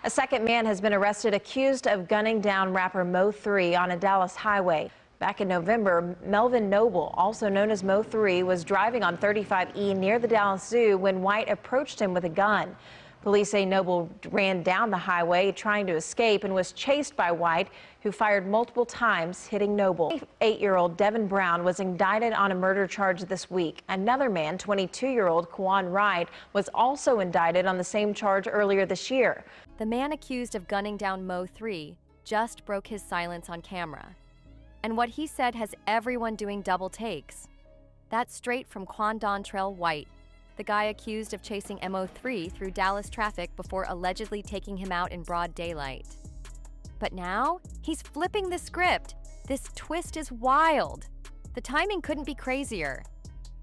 A second man has been arrested accused of gunning down rapper Mo3 on a Dallas highway. Back in November, Melvin Noble, also known as Mo3, was driving on 35E near the Dallas Zoo when White approached him with a gun. Police say Noble ran down the highway trying to escape and was chased by White, who fired multiple times, hitting Noble. 8-year-old Devin Brown was indicted on a murder charge this week. Another man, 22-year-old Quan Wright, was also indicted on the same charge earlier this year. The man accused of gunning down Mo3 just broke his silence on camera. And what he said has everyone doing double takes. That's straight from Quan Dontrell White, the guy accused of chasing MO3 through Dallas traffic before allegedly taking him out in broad daylight. But now, he's flipping the script. This twist is wild. The timing couldn't be crazier.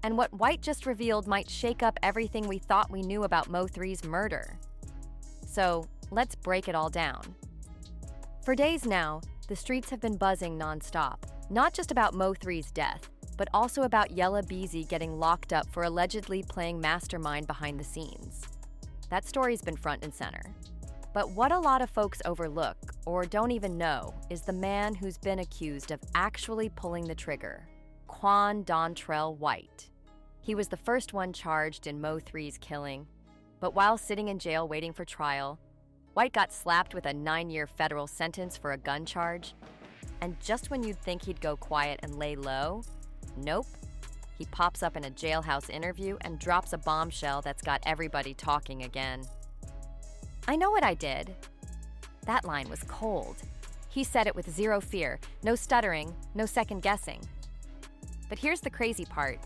And what White just revealed might shake up everything we thought we knew about Mo3's murder. So, let's break it all down. For days now, the streets have been buzzing nonstop, not just about Mo3's death, but also about Yella Beezy getting locked up for allegedly playing mastermind behind the scenes. That story's been front and center. But what a lot of folks overlook, or don't even know, is the man who's been accused of actually pulling the trigger, Quan Dontrell White. He was the first one charged in Mo3's killing, but while sitting in jail waiting for trial, White got slapped with a 9-year federal sentence for a gun charge. And just when you'd think he'd go quiet and lay low, nope. He pops up in a jailhouse interview and drops a bombshell that's got everybody talking again. "I know what I did." That line was cold. He said it with zero fear, no stuttering, no second guessing. But here's the crazy part.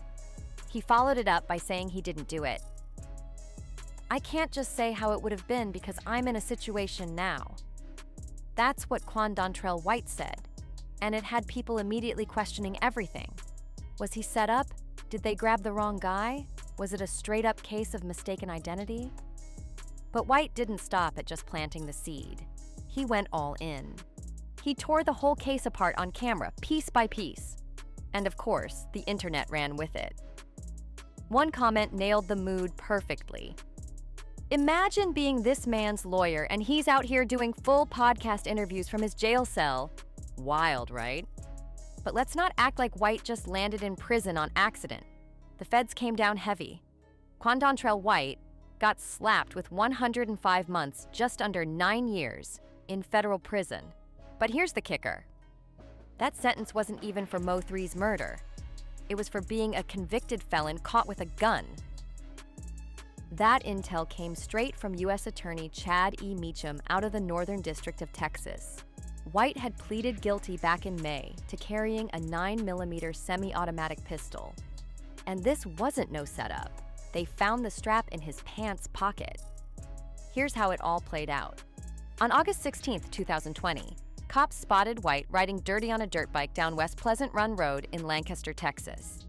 He followed it up by saying he didn't do it. "I can't just say how it would have been because I'm in a situation now." That's what Quan Dontrell White said, and it had people immediately questioning everything. Was he set up? Did they grab the wrong guy? Was it a straight-up case of mistaken identity? But White didn't stop at just planting the seed. He went all in. He tore the whole case apart on camera, piece by piece. And of course, the internet ran with it. One comment nailed the mood perfectly. "Imagine being this man's lawyer and he's out here doing full podcast interviews from his jail cell. Wild, right? But let's not act like White just landed in prison on accident. The feds came down heavy. Quan Dontrell White got slapped with 105 months, just under 9 years, in federal prison. But here's the kicker. That sentence wasn't even for Mo3's murder. It was for being a convicted felon caught with a gun. That intel came straight from U.S. Attorney Chad E. Meacham out of the Northern District of Texas. White had pleaded guilty back in May to carrying a 9mm semi-automatic pistol. And this wasn't no setup. They found the strap in his pants pocket. Here's how it all played out. On August 16, 2020, cops spotted White riding dirty on a dirt bike down West Pleasant Run Road in Lancaster, Texas.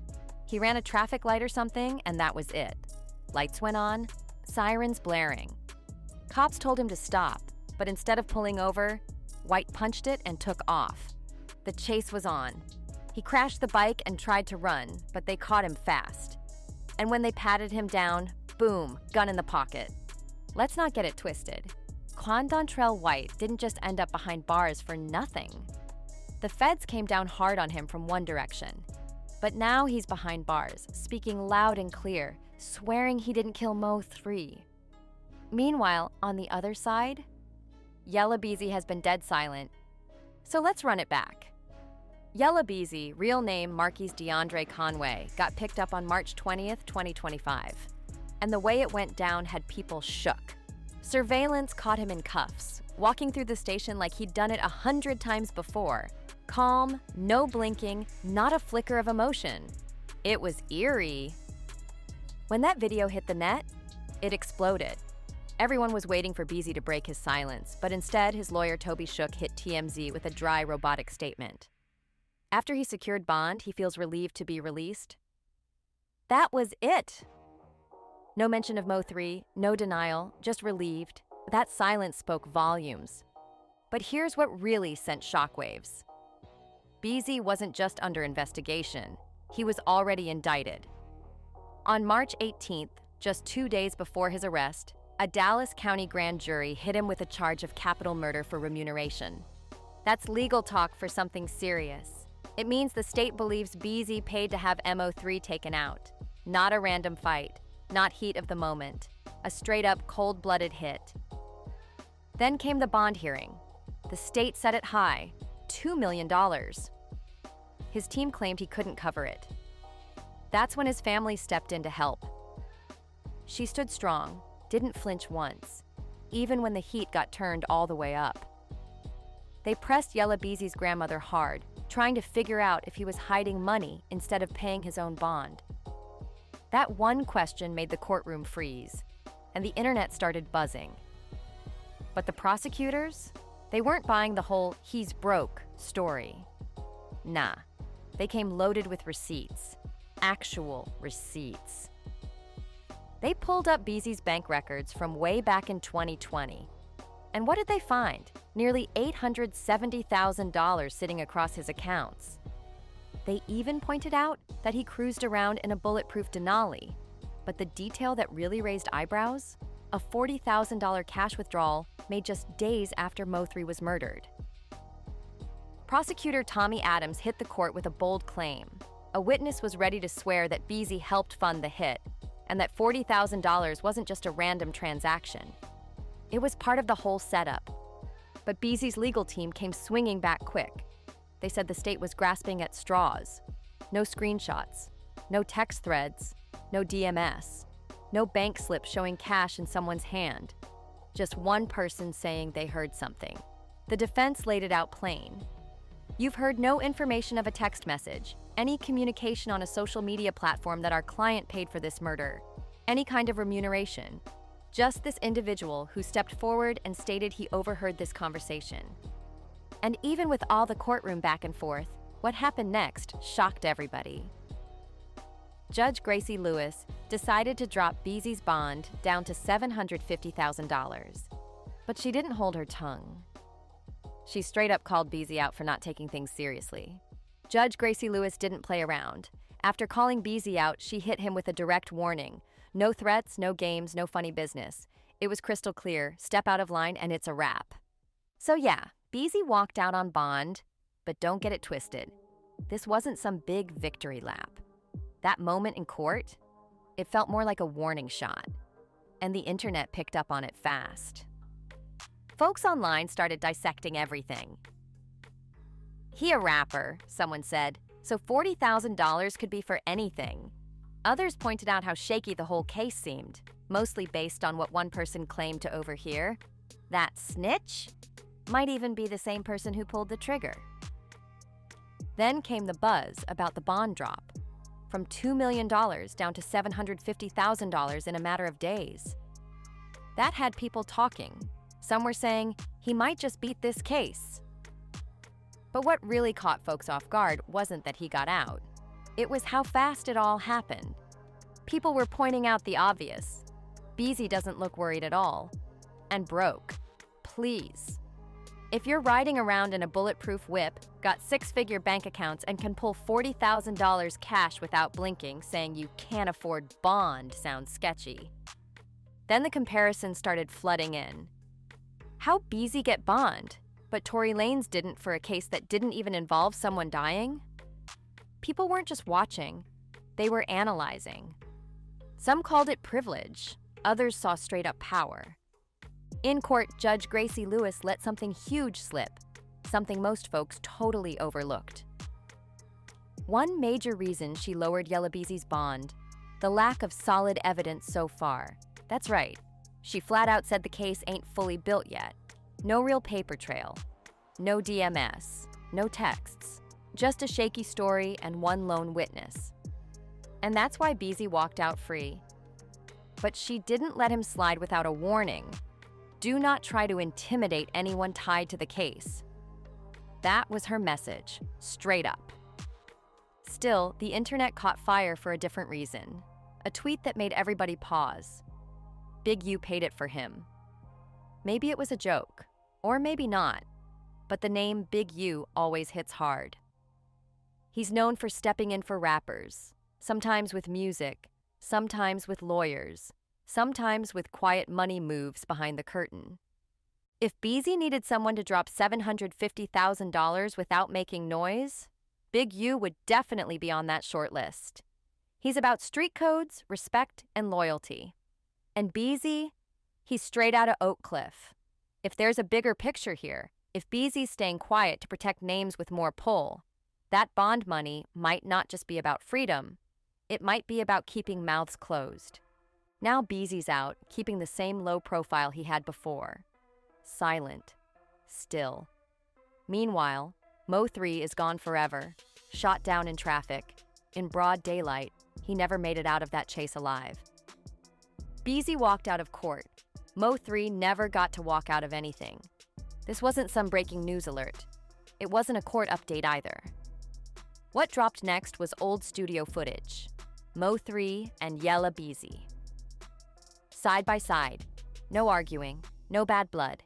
He ran a traffic light or something, and that was it. Lights went on, sirens blaring. Cops told him to stop, but instead of pulling over, White punched it and took off. The chase was on. He crashed the bike and tried to run, but they caught him fast. And when they patted him down, boom, gun in the pocket. Let's not get it twisted. Quan Dontrell White didn't just end up behind bars for nothing. The feds came down hard on him from one direction. But now he's behind bars, speaking loud and clear, swearing he didn't kill Mo3. Meanwhile, on the other side, Yella Beezy has been dead silent. So let's run it back. Yella Beezy, real name Marquise DeAndre Conway, got picked up on March 20th, 2025. And the way it went down had people shook. Surveillance caught him in cuffs, walking through the station like he'd done it 100 times before. Calm, no blinking, not a flicker of emotion. It was eerie. When that video hit the net, it exploded. Everyone was waiting for Beezy to break his silence, but instead his lawyer Toby Shook hit TMZ with a dry, robotic statement. After he secured bond, he feels relieved to be released. That was it. No mention of Mo3, no denial, just relieved. That silence spoke volumes. But here's what really sent shockwaves. Beezy wasn't just under investigation. He was already indicted. On March 18th, just 2 days before his arrest, A Dallas County grand jury hit him with a charge of capital murder for remuneration. That's legal talk for something serious. It means the state believes Beasy paid to have MO3 taken out. Not a random fight, not heat of the moment. A straight-up cold-blooded hit. Then came the bond hearing. The state set it high, $2 million. His team claimed he couldn't cover it. That's when his family stepped in to help. She stood strong, didn't flinch once, even when the heat got turned all the way up. They pressed Yella Beasy's grandmother hard, trying to figure out if he was hiding money instead of paying his own bond. That one question made the courtroom freeze, and the internet started buzzing. But the prosecutors? They weren't buying the whole "he's broke" story. Nah, they came loaded with receipts. Actual receipts. They pulled up Beasy's bank records from way back in 2020. And what did they find? Nearly $870,000 sitting across his accounts. They even pointed out that he cruised around in a bulletproof Denali. But the detail that really raised eyebrows? A $40,000 cash withdrawal made just days after MO3 was murdered. Prosecutor Tommy Adams hit the court with a bold claim. A witness was ready to swear that Beasy helped fund the hit, and that $40,000 wasn't just a random transaction. It was part of the whole setup. But Beasy's legal team came swinging back quick. They said the state was grasping at straws. No screenshots, no text threads, no DMS, no bank slip showing cash in someone's hand. Just one person saying they heard something. The defense laid it out plain. You've heard no information of a text message, any communication on a social media platform that our client paid for this murder, any kind of remuneration. Just this individual who stepped forward and stated he overheard this conversation. And even with all the courtroom back and forth, what happened next shocked everybody. Judge Gracie Lewis decided to drop Beasy's bond down to $750,000. But she didn't hold her tongue. She straight up called Beasy out for not taking things seriously. Judge Gracie Lewis didn't play around. After calling Beasy out, she hit him with a direct warning. No threats, no games, no funny business. It was crystal clear, step out of line and it's a wrap. So yeah, Beasy walked out on bond, but don't get it twisted. This wasn't some big victory lap. That moment in court, it felt more like a warning shot. And the internet picked up on it fast. Folks online started dissecting everything. He a rapper, someone said, so $40,000 could be for anything. Others pointed out how shaky the whole case seemed, mostly based on what one person claimed to overhear. That snitch might even be the same person who pulled the trigger. Then came the buzz about the bond drop, from $2 million down to $750,000 in a matter of days. That had people talking. Some were saying he might just beat this case. But what really caught folks off guard wasn't that he got out. It was how fast it all happened. People were pointing out the obvious. Beasy doesn't look worried at all. And broke. Please. If you're riding around in a bulletproof whip, got six-figure bank accounts, and can pull $40,000 cash without blinking, saying you can't afford bond sounds sketchy. Then the comparisons started flooding in. How'd Beasy get bond, but Tory Lanez didn't for a case that didn't even involve someone dying? People weren't just watching, they were analyzing. Some called it privilege, others saw straight-up power. In court, Judge Gracie Lewis let something huge slip, something most folks totally overlooked. One major reason she lowered Yella Beasy's bond, the lack of solid evidence so far. That's right, she flat out said the case ain't fully built yet. No real paper trail, no DMS, no texts, just a shaky story and one lone witness. And that's why Beasy walked out free. But she didn't let him slide without a warning. Do not try to intimidate anyone tied to the case. That was her message, straight up. Still, the internet caught fire for a different reason. A tweet that made everybody pause. Big U paid it for him. Maybe it was a joke, or maybe not, but the name Big U always hits hard. He's known for stepping in for rappers, sometimes with music, sometimes with lawyers, sometimes with quiet money moves behind the curtain. If Beezy needed someone to drop $750,000 without making noise, Big U would definitely be on that short list. He's about street codes, respect, and loyalty. And Beezy, he's straight out of Oak Cliff. If there's a bigger picture here, if Beezy's staying quiet to protect names with more pull, that bond money might not just be about freedom, it might be about keeping mouths closed. Now Beezy's out, keeping the same low profile he had before. Silent. Still. Meanwhile, Mo3 is gone forever, shot down in traffic. In broad daylight, he never made it out of that chase alive. Beezy walked out of court. Mo3 never got to walk out of anything. This wasn't some breaking news alert. It wasn't a court update either. What dropped next was old studio footage. Mo3 and Yella Beezy. Side by side. No arguing, no bad blood.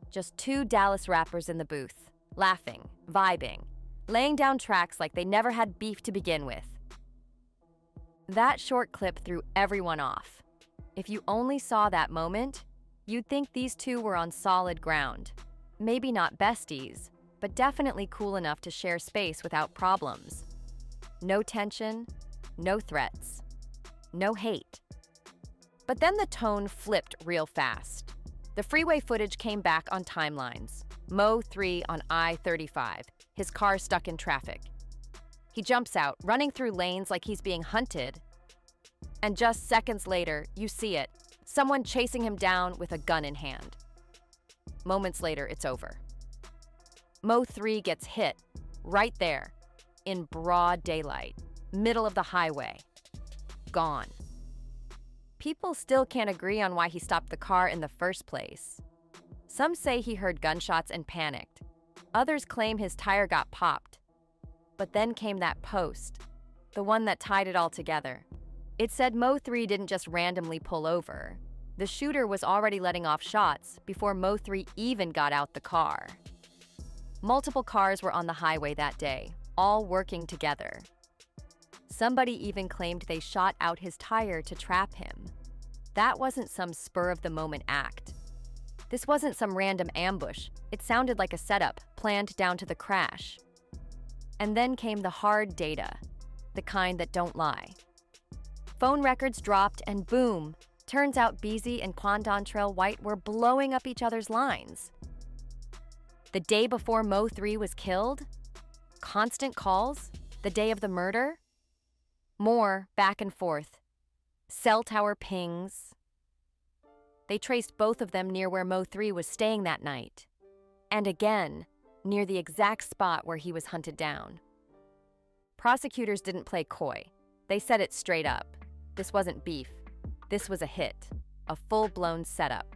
Just two Dallas rappers in the booth, laughing, vibing, laying down tracks like they never had beef to begin with. That short clip threw everyone off. If you only saw that moment, you'd think these two were on solid ground. Maybe not besties, but definitely cool enough to share space without problems. No tension, no threats, no hate. But then the tone flipped real fast. The freeway footage came back on timelines. Mo3 on I-35, his car stuck in traffic. He jumps out, running through lanes like he's being hunted. And just seconds later, you see it, someone chasing him down with a gun in hand. Moments later, it's over. Mo3 gets hit, right there, in broad daylight, middle of the highway. Gone. People still can't agree on why he stopped the car in the first place. Some say he heard gunshots and panicked. Others claim his tire got popped. But then came that post, the one that tied it all together. It said Mo3 didn't just randomly pull over. The shooter was already letting off shots before Mo3 even got out the car. Multiple cars were on the highway that day, all working together. Somebody even claimed they shot out his tire to trap him. That wasn't some spur-of-the-moment act. This wasn't some random ambush. It sounded like a setup, planned down to the crash. And then came the hard data, the kind that don't lie. Phone records dropped and boom, turns out Beezy and Quandontrell White were blowing up each other's lines. The day before Mo3 was killed? Constant calls? The day of the murder? More back and forth. Cell tower pings. They traced both of them near where Mo3 was staying that night. And again, near the exact spot where he was hunted down. Prosecutors didn't play coy. They said it straight up. This wasn't beef. This was a hit. A full-blown setup.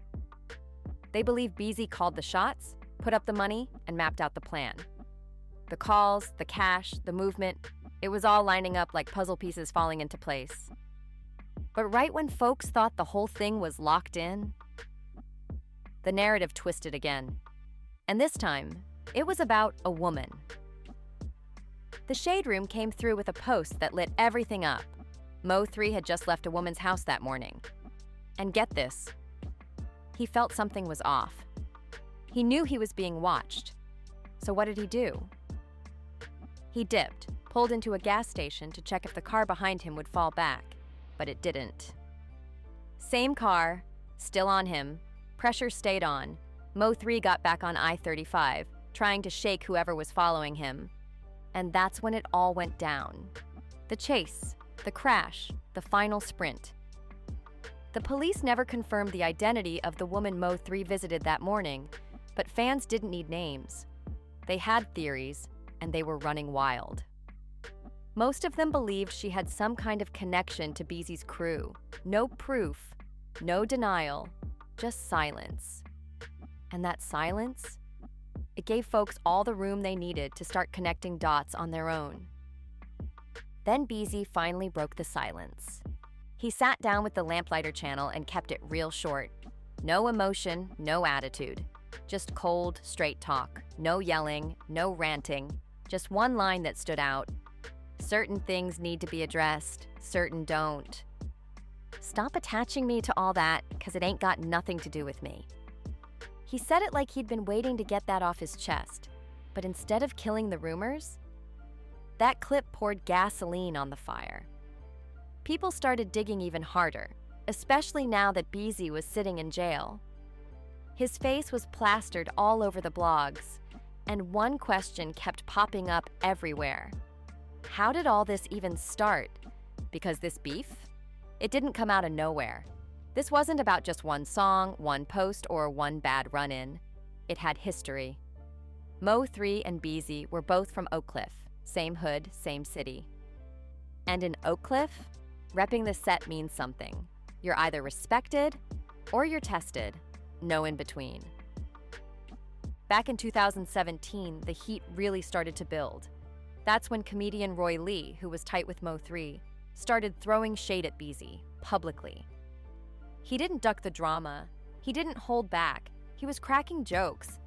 They believe Beezy called the shots, put up the money, and mapped out the plan. The calls, the cash, the movement, it was all lining up like puzzle pieces falling into place. But right when folks thought the whole thing was locked in, the narrative twisted again. And this time, it was about a woman. The Shade Room came through with a post that lit everything up. Mo3 had just left a woman's house that morning. And get this, he felt something was off. He knew he was being watched. So what did he do? He dipped, pulled into a gas station to check if the car behind him would fall back, but it didn't. Same car, still on him, pressure stayed on. Mo3 got back on I-35, trying to shake whoever was following him. And that's when it all went down. The chase, the crash, the final sprint. The police never confirmed the identity of the woman Mo3 visited that morning, but fans didn't need names. They had theories, and they were running wild. Most of them believed she had some kind of connection to Beezy's crew. No proof, no denial, just silence. And that silence? It gave folks all the room they needed to start connecting dots on their own. Then Beezy finally broke the silence. He sat down with the Lamplighter channel and kept it real short. No emotion, no attitude. Just cold, straight talk. No yelling, no ranting. Just one line that stood out. Certain things need to be addressed, certain don't. Stop attaching me to all that, 'cause it ain't got nothing to do with me. He said it like he'd been waiting to get that off his chest, but instead of killing the rumors, that clip poured gasoline on the fire. People started digging even harder, especially now that Beezy was sitting in jail. His face was plastered all over the blogs, and one question kept popping up everywhere. How did all this even start? Because this beef? It didn't come out of nowhere. This wasn't about just one song, one post, or one bad run-in. It had history. Mo3 and Beezy were both from Oak Cliff, same hood, same city. And in Oak Cliff, repping the set means something. You're either respected or you're tested, no in between. Back in 2017, the heat really started to build. That's when comedian Roy Lee, who was tight with Mo3, started throwing shade at Beezy, publicly. He didn't duck the drama. He didn't hold back. He was cracking jokes.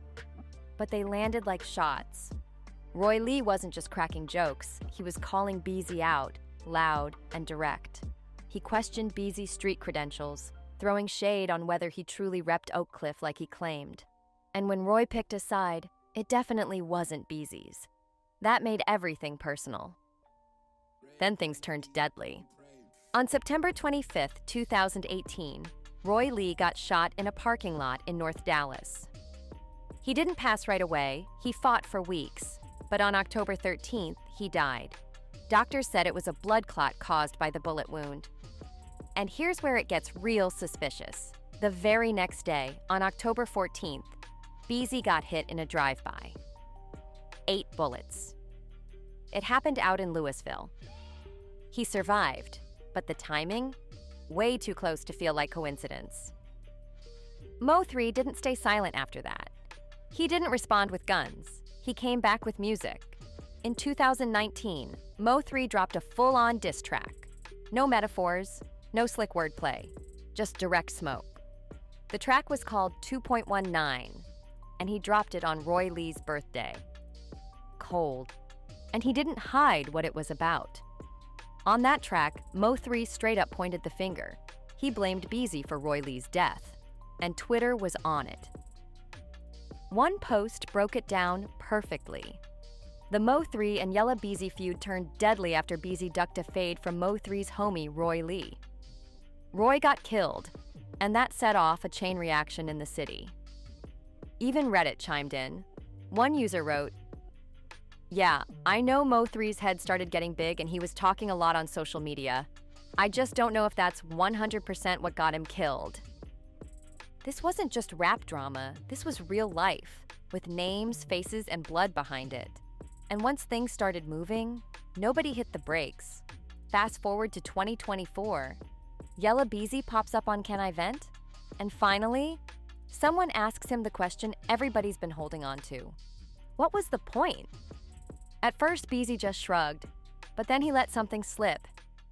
But they landed like shots. Roy Lee wasn't just cracking jokes. He was calling Beezy out, loud and direct. He questioned Beezy's street credentials, throwing shade on whether he truly repped Oak Cliff like he claimed. And when Roy picked a side, it definitely wasn't Beezy's. That made everything personal. Then things turned deadly. On September 25th, 2018, Roy Lee got shot in a parking lot in North Dallas. He didn't pass right away. He fought for weeks. But on October 13th, he died. Doctors said it was a blood clot caused by the bullet wound. And here's where it gets real suspicious. The very next day, on October 14th, Beezy got hit in a drive-by. 8 bullets. It happened out in Louisville. He survived, but the timing? Way too close to feel like coincidence. Mo3 didn't stay silent after that. He didn't respond with guns. He came back with music. In 2019, Mo3 dropped a full-on diss track. No metaphors, no slick wordplay, just direct smoke. The track was called 2.19, and he dropped it on Roy Lee's birthday. Cold. And he didn't hide what it was about. On that track, Mo3 straight up pointed the finger. He blamed Beezy for Roy Lee's death, and Twitter was on it. One post broke it down perfectly. The Mo3 and Yella Beezy feud turned deadly after Beezy ducked a fade from Mo3's homie Roy Lee. Roy got killed, and that set off a chain reaction in the city. Even Reddit chimed in. One user wrote, "Yeah, I know Mo3's head started getting big and he was talking a lot on social media. I just don't know if that's 100% what got him killed." This wasn't just rap drama, this was real life, with names, faces, and blood behind it. And once things started moving, nobody hit the brakes. Fast forward to 2024, Yella Beezy pops up on Can I Vent? And finally, someone asks him the question everybody's been holding on to. What was the point? At first, Beezy just shrugged, but then he let something slip.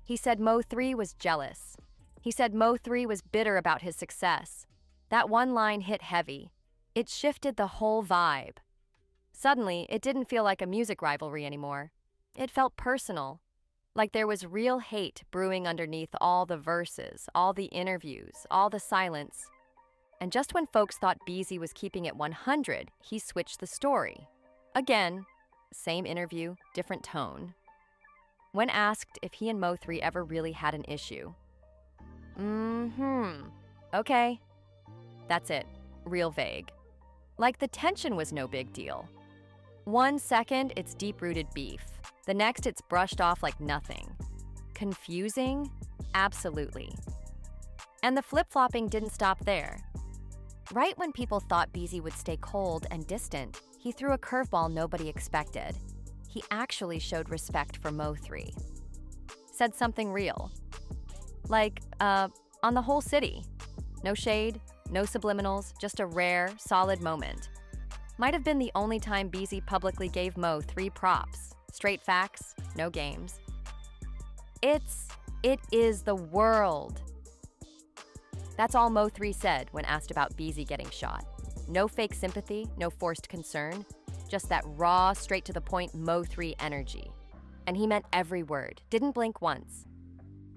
He said Mo3 was jealous. He said Mo3 was bitter about his success. That one line hit heavy. It shifted the whole vibe. Suddenly, it didn't feel like a music rivalry anymore. It felt personal, like there was real hate brewing underneath all the verses, all the interviews, all the silence. And just when folks thought Beezy was keeping it 100, he switched the story. Again, same interview, different tone. When asked if he and Mo3 ever really had an issue, okay. That's it, real vague. Like the tension was no big deal. 1 second, it's deep-rooted beef. The next, it's brushed off like nothing. Confusing? Absolutely. And the flip-flopping didn't stop there. Right when people thought Beezy would stay cold and distant, he threw a curveball nobody expected. He actually showed respect for Mo3. Said something real. Like, on the whole city. No shade, no subliminals, just a rare, solid moment. Might have been the only time Beezy publicly gave Mo3 props. Straight facts, no games. It is the world. That's all Mo3 said when asked about Beezy getting shot. No fake sympathy, no forced concern, just that raw, straight to the point Mo3 energy. And he meant every word, didn't blink once.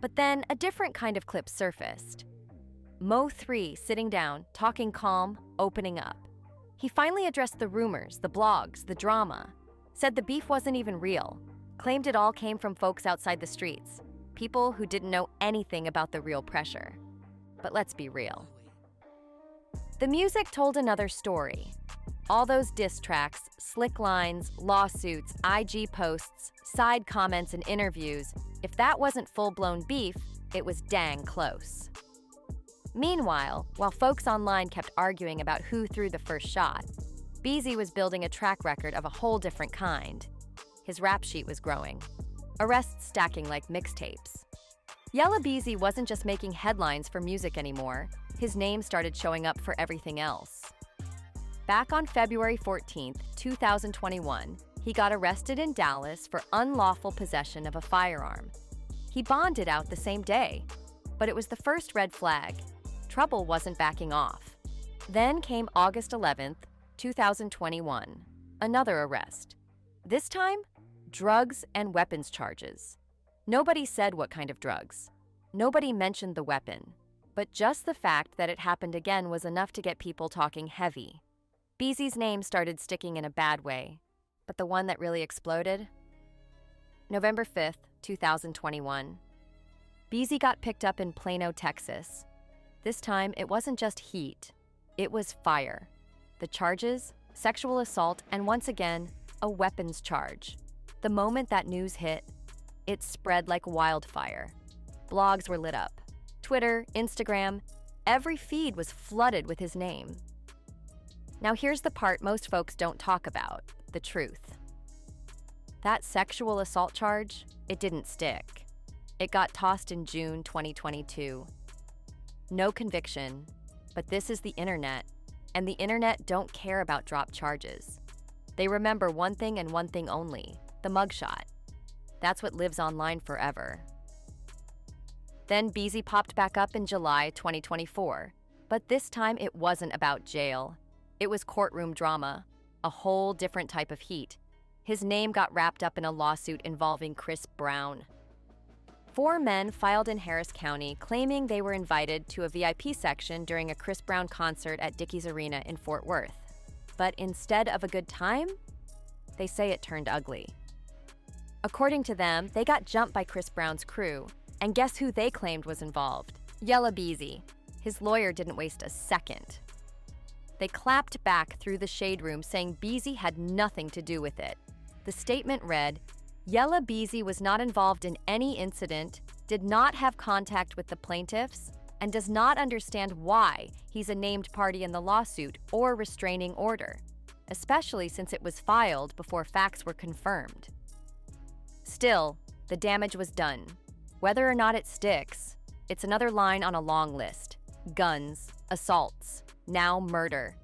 But then a different kind of clip surfaced. Mo3 sitting down, talking calm, opening up. He finally addressed the rumors, the blogs, the drama, said the beef wasn't even real, claimed it all came from folks outside the streets, people who didn't know anything about the real pressure. But let's be real. The music told another story. All those diss tracks, slick lines, lawsuits, IG posts, side comments, and interviews, if that wasn't full-blown beef, it was dang close. Meanwhile, while folks online kept arguing about who threw the first shot, Beezy was building a track record of a whole different kind. His rap sheet was growing, arrests stacking like mixtapes. Yella Beezy wasn't just making headlines for music anymore, his name started showing up for everything else. Back on February 14, 2021, he got arrested in Dallas for unlawful possession of a firearm. He bonded out the same day, but it was the first red flag. Trouble wasn't backing off. Then came August 11, 2021, another arrest. This time, drugs and weapons charges. Nobody said what kind of drugs. Nobody mentioned the weapon. But just the fact that it happened again was enough to get people talking heavy. Beezy's name started sticking in a bad way. But the one that really exploded? November 5th, 2021. Beezy got picked up in Plano, Texas. This time, it wasn't just heat. It was fire. The charges? Sexual assault, and once again, a weapons charge. The moment that news hit, it spread like wildfire. Blogs were lit up. Twitter, Instagram, every feed was flooded with his name. Now here's the part most folks don't talk about, the truth. That sexual assault charge, it didn't stick. It got tossed in June 2022. No conviction, but this is the internet, and the internet don't care about dropped charges. They remember one thing and one thing only, the mugshot. That's what lives online forever. Then Beezy popped back up in July 2024, but this time it wasn't about jail. It was courtroom drama, a whole different type of heat. His name got wrapped up in a lawsuit involving Chris Brown. 4 men filed in Harris County claiming they were invited to a VIP section during a Chris Brown concert at Dickies Arena in Fort Worth. But instead of a good time, they say it turned ugly. According to them, they got jumped by Chris Brown's crew, and guess who they claimed was involved? Yella Beezy. His lawyer didn't waste a second. They clapped back through the shade room saying Beezy had nothing to do with it. The statement read, Yella Beezy was not involved in any incident, did not have contact with the plaintiffs, and does not understand why he's a named party in the lawsuit or restraining order, especially since it was filed before facts were confirmed. Still, the damage was done. Whether or not it sticks, it's another line on a long list. Guns, assaults, now murder.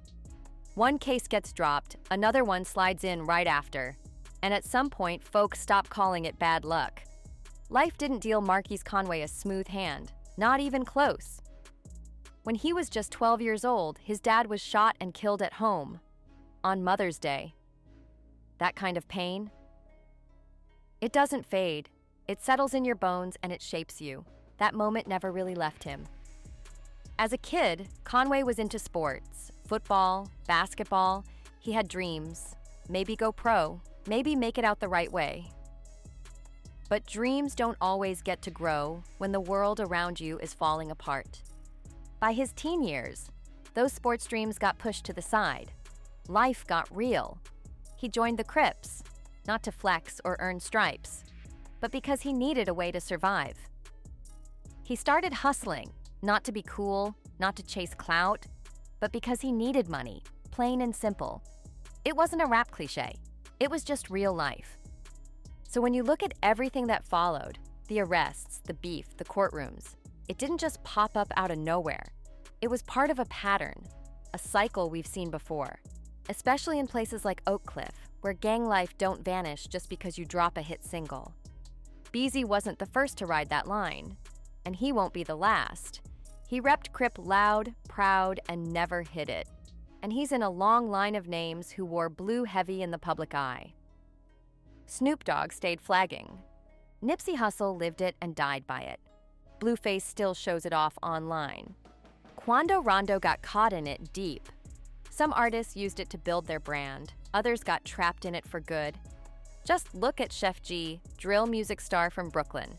One case gets dropped, another one slides in right after. And at some point, folks stop calling it bad luck. Life didn't deal Marquise Conway a smooth hand, not even close. When he was just 12 years old, his dad was shot and killed at home, on Mother's Day. That kind of pain? It doesn't fade. It settles in your bones and it shapes you. That moment never really left him. As a kid, Conway was into sports, football, basketball. He had dreams, maybe go pro, maybe make it out the right way. But dreams don't always get to grow when the world around you is falling apart. By his teen years, those sports dreams got pushed to the side. Life got real. He joined the Crips, not to flex or earn stripes, but because he needed a way to survive. He started hustling, not to be cool, not to chase clout, but because he needed money, plain and simple. It wasn't a rap cliche. It was just real life. So when you look at everything that followed, the arrests, the beef, the courtrooms, it didn't just pop up out of nowhere. It was part of a pattern, a cycle we've seen before, especially in places like Oak Cliff, where gang life don't vanish just because you drop a hit single. Beezy wasn't the first to ride that line, and he won't be the last. He repped Crip loud, proud, and never hid it. And he's in a long line of names who wore blue heavy in the public eye. Snoop Dogg stayed flagging. Nipsey Hussle lived it and died by it. Blueface still shows it off online. Quando Rondo got caught in it deep. Some artists used it to build their brand, others got trapped in it for good. Just look at Chef G, drill music star from Brooklyn,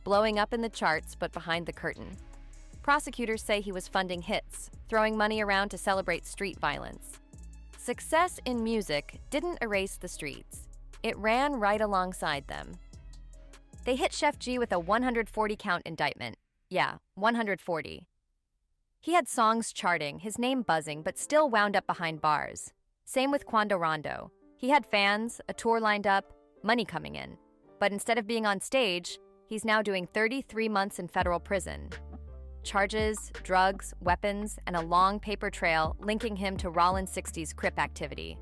blowing up in the charts but behind the curtain. Prosecutors say he was funding hits, throwing money around to celebrate street violence. Success in music didn't erase the streets. It ran right alongside them. They hit Chef G with a 140-count indictment. Yeah, 140. He had songs charting, his name buzzing, but still wound up behind bars. Same with Quando Rondo. He had fans, a tour lined up, money coming in. But instead of being on stage, he's now doing 33 months in federal prison. Charges, drugs, weapons, and a long paper trail linking him to Rollin 60's Crip activity.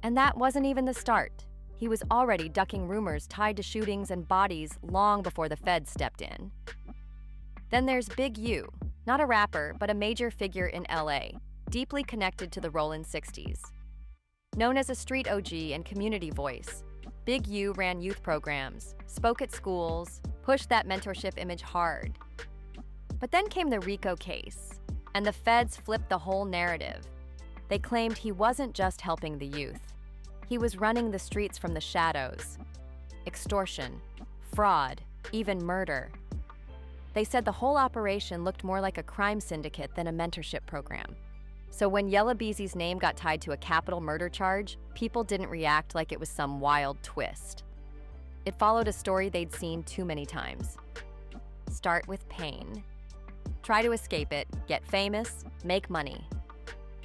And that wasn't even the start. He was already ducking rumors tied to shootings and bodies long before the feds stepped in. Then there's Big U, not a rapper, but a major figure in LA, deeply connected to the Rollin 60s. Known as a street OG and community voice, Big U ran youth programs, spoke at schools, pushed that mentorship image hard. But then came the RICO case, and the feds flipped the whole narrative. They claimed he wasn't just helping the youth. He was running the streets from the shadows. Extortion, fraud, even murder. They said the whole operation looked more like a crime syndicate than a mentorship program. So when Yella Beezy's name got tied to a capital murder charge, people didn't react like it was some wild twist. It followed a story they'd seen too many times. Start with pain. Try to escape it, get famous, make money.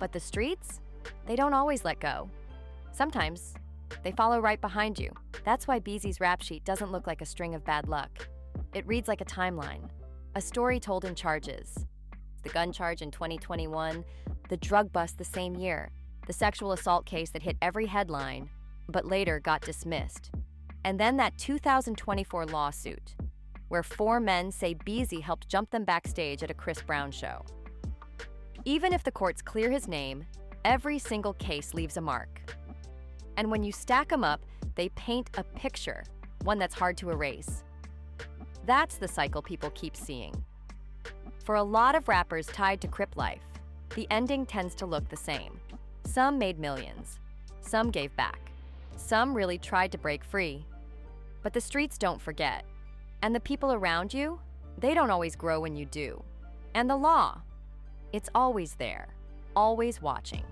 But the streets? They don't always let go. Sometimes, they follow right behind you. That's why Beezy's rap sheet doesn't look like a string of bad luck. It reads like a timeline, a story told in charges. The gun charge in 2021, the drug bust the same year, the sexual assault case that hit every headline, but later got dismissed. And then that 2024 lawsuit, where 4 men say Beezy helped jump them backstage at a Chris Brown show. Even if the courts clear his name, every single case leaves a mark. And when you stack them up, they paint a picture, one that's hard to erase. That's the cycle people keep seeing. For a lot of rappers tied to Crip life, the ending tends to look the same. Some made millions. Some gave back. Some really tried to break free. But the streets don't forget. And the people around you, they don't always grow when you do. And the law, it's always there, always watching.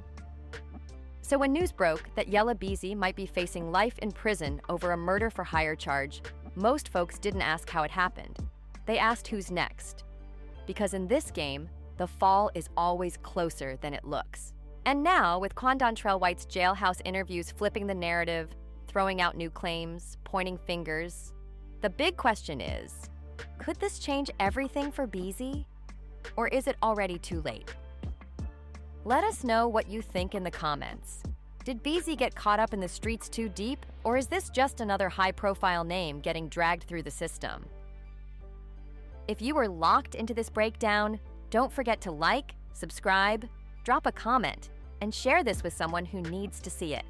So when news broke that Yella Beezy might be facing life in prison over a murder-for-hire charge, most folks didn't ask how it happened. They asked who's next. Because in this game, the fall is always closer than it looks. And now, with Quandontrell White's jailhouse interviews flipping the narrative, throwing out new claims, pointing fingers, the big question is, could this change everything for Beezy? Or is it already too late? Let us know what you think in the comments. Did Beezy get caught up in the streets too deep, or is this just another high-profile name getting dragged through the system? If you were locked into this breakdown, don't forget to like, subscribe, drop a comment, and share this with someone who needs to see it.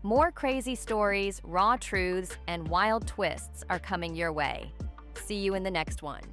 More crazy stories, raw truths, and wild twists are coming your way. See you in the next one.